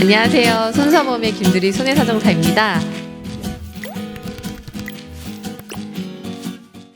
안녕하세요. 손사범의 김두리 손해사정사입니다.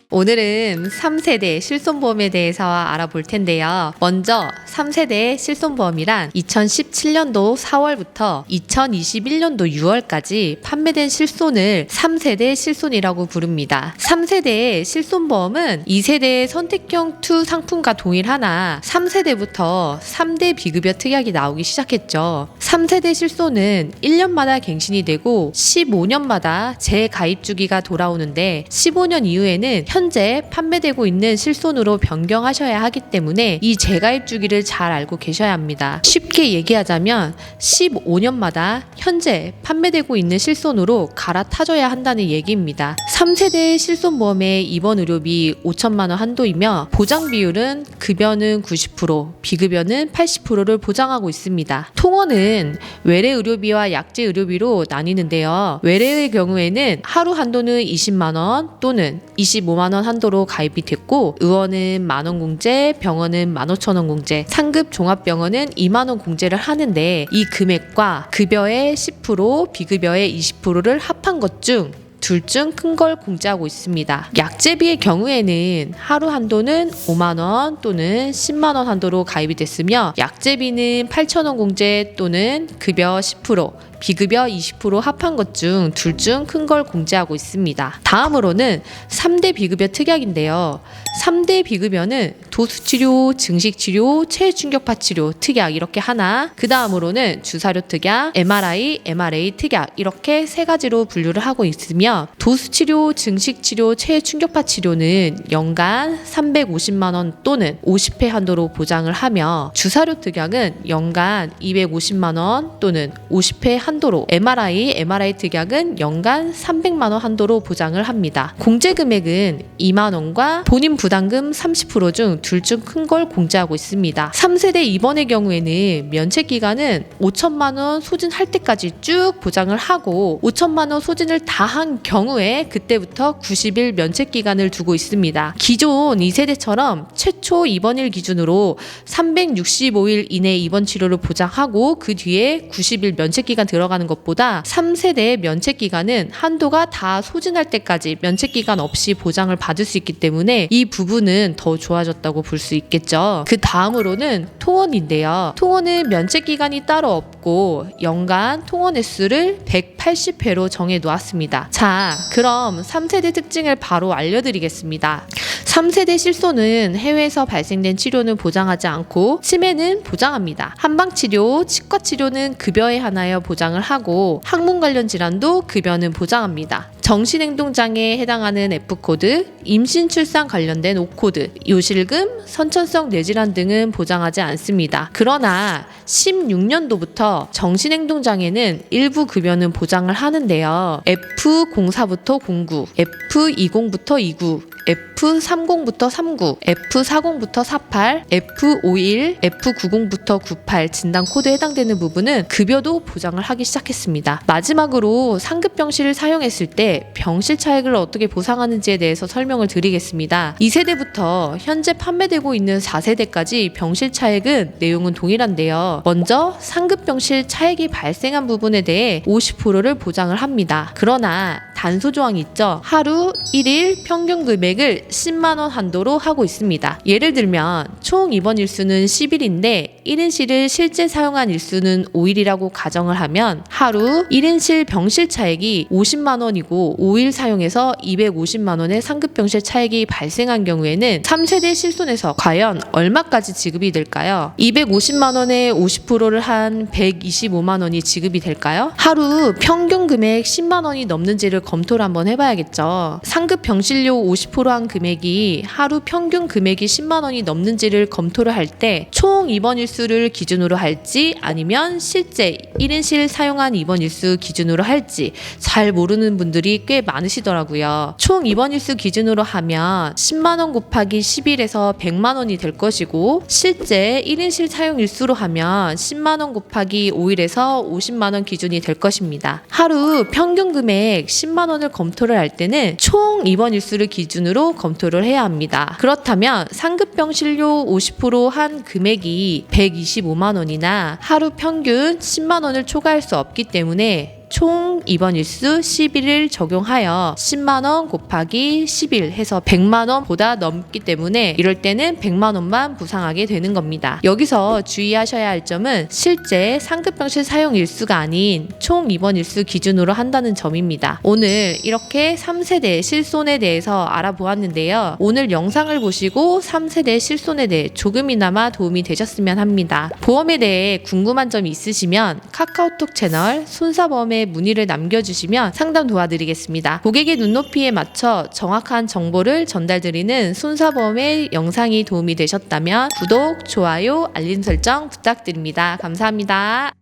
오늘은 3세대 실손보험에 대해서 알아볼 텐데요. 먼저 3세대 실손보험이란 2017년도 4월부터 2021년도 6월까지 판매된 실손을 3세대 실손이라고 부릅니다. 3세대 실손보험은 2세대의 선택형 2 상품과 동일하나 3세대부터 3대 비급여 특약이 나오기 시작했죠. 3세대 실손은 1년마다 갱신이 되고 15년마다 재가입 주기가 돌아오는데 15년 이후에는 현재 판매되고 있는 실손으로 변경하셔야 하기 때문에 이 재가입 주기를 잘 알고 계셔야 합니다. 쉽게 얘기하자면 15년마다 현재 판매되고 있는 실손으로 갈아타줘야 한다는 얘기입니다. 3세대 실손보험의 입원 의료비 5천만 원 한도이며 보장 비율은 급여는 90%, 비급여는 80%를 보장하고 있습니다. 통원은 외래 의료비와 약제 의료비로 나뉘는데요. 외래의 경우에는 하루 한도는 20만 원 또는 25만 원 한도로 가입이 됐고, 의원은 만원 공제, 병원은 15,000원 공제, 상급 종합병원은 2만 원 공제를 하는데, 이 금액과 급여의 10%, 비급여의 20%를 합한 것 중 둘 중 큰 걸 공제하고 있습니다. 약제비의 경우에는 하루 한도는 5만 원 또는 10만 원 한도로 가입이 됐으며, 약제비는 8,000원 공제 또는 급여 10%, 비급여 20% 합한 것 중 둘 중 큰 걸 공제하고 있습니다. 다음으로는 3대 비급여 특약인데요. 3대 비급여는 도수치료, 증식치료, 체충격파 치료 특약 이렇게 하나, 그 다음으로는 주사료 특약, MRI, MRA 특약 이렇게 세 가지로 분류를 하고 있으며, 도수치료, 증식치료, 체충격파 치료는 연간 350만 원 또는 50회 한도로 보장을 하며, 주사료 특약은 연간 250만 원 또는 50회 한도로, MRI 특약은 연간 300만 원 한도로 보장을 합니다. 공제 금액은 2만 원과 본인 부담금 30% 중 둘 중 큰 걸 공제하고 있습니다. 3세대 입원의 경우에는 면책 기간은 5천만 원 소진할 때까지 쭉 보장을 하고, 5천만 원 소진을 다 한 경우에 그때부터 90일 면책 기간을 두고 있습니다. 기존 2세대처럼 최초 입원일 기준으로 365일 이내 입원 치료를 보장하고 그 뒤에 90일 면책 기간 들어가는 것보다 3세대의 면책 기간은 한도가 다 소진할 때까지 면책 기간 없이 보장을 받을 수 있기 때문에 이 부분은 더 좋아졌다고 볼 수 있겠죠. 그 다음으로는 통원인데요. 통원은 면책 기간이 따로 없고 연간 통원 횟수를 180회로 정해 놓았습니다. 자, 그럼 3세대 특징을 바로 알려드리겠습니다. 3세대 실손은 해외에서 발생된 치료는 보장하지 않고 치매는 보장합니다. 한방치료, 치과치료는 급여에 한하여 보장을 하고, 항문 관련 질환도 급여는 보장합니다. 정신행동장애에 해당하는 F코드, 임신 출산 관련된 O코드, 요실금, 선천성 뇌질환 등은 보장하지 않습니다. 그러나 16년도부터 정신행동장애는 일부 급여는 보장을 하는데요. F04부터 09, F20부터 29, F30부터 39, F40부터 48, F51, F90부터 98 진단 코드에 해당되는 부분은 급여도 보장을 하기 시작했습니다. 마지막으로 상급병실을 사용했을 때 병실 차액을 어떻게 보상하는지에 대해서 설명을 드리겠습니다. 2세대부터 현재 판매되고 있는 4세대까지 병실 차액은 내용은 동일한데요. 먼저 상급병실 차액이 발생한 부분에 대해 50%를 보장을 합니다. 그러나 단소 조항이 있죠. 하루 1일 평균 금액을 10만 원 한도로 하고 있습니다. 예를 들면 총 입원 일수는 10일인데 1인실을 실제 사용한 일수는 5일이라고 가정을 하면 하루 1인실 병실 차액이 50만 원이고 5일 사용해서 250만 원의 상급병실 차액이 발생한 경우에는 3세대 실손에서 과연 얼마까지 지급이 될까요? 250만 원에 50%를 한 125만 원이 지급이 될까요? 하루 평균 금액 10만 원이 넘는지를 검토를 한번 해봐야겠죠. 상급 병실료 50%한 금액이 하루 평균 금액이 10만 원이 넘는지를 검토를 할 때 총 입원 일수를 기준으로 할지 아니면 실제 1인실 사용한 입원 일수 기준으로 할지 잘 모르는 분들이 꽤 많으시더라고요. 총 입원 일수 기준으로 하면 10만 원 곱하기 10일에서 100만 원이 될 것이고, 실제 1인실 사용 일수로 하면 10만 원 곱하기 5일에서 50만 원 기준이 될 것입니다. 하루 평균 금액 10만 원을 검토를 할 때는 총 입원 일수를 기준으로 검토를 해야 합니다. 그렇다면 상급병실료 50%한 금액이 125만 원이나 하루 평균 10만 원을 초과할 수 없기 때문에 총 입원 일수 11을 적용하여 10만 원 곱하기 10일 해서 100만 원보다 넘기 때문에 이럴 때는 100만 원만 부상하게 되는 겁니다. 여기서 주의하셔야 할 점은 실제 상급병실 사용 일수가 아닌 총 입원 일수 기준으로 한다는 점입니다. 오늘 이렇게 3세대 실손에 대해서 알아보았는데요. 오늘 영상을 보시고 3세대 실손에 대해 조금이나마 도움이 되셨으면 합니다. 보험에 대해 궁금한 점이 있으시면 카카오톡 채널 손사보험에 문의를 남겨주시면 상담 도와드리겠습니다. 고객의 눈높이에 맞춰 정확한 정보를 전달드리는 손사보험의 영상이 도움이 되셨다면 구독, 좋아요, 알림 설정 부탁드립니다. 감사합니다.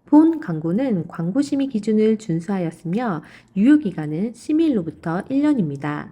본 광고는 광고심의 기준을 준수하였으며 유효기간은 심의일로부터 1년입니다.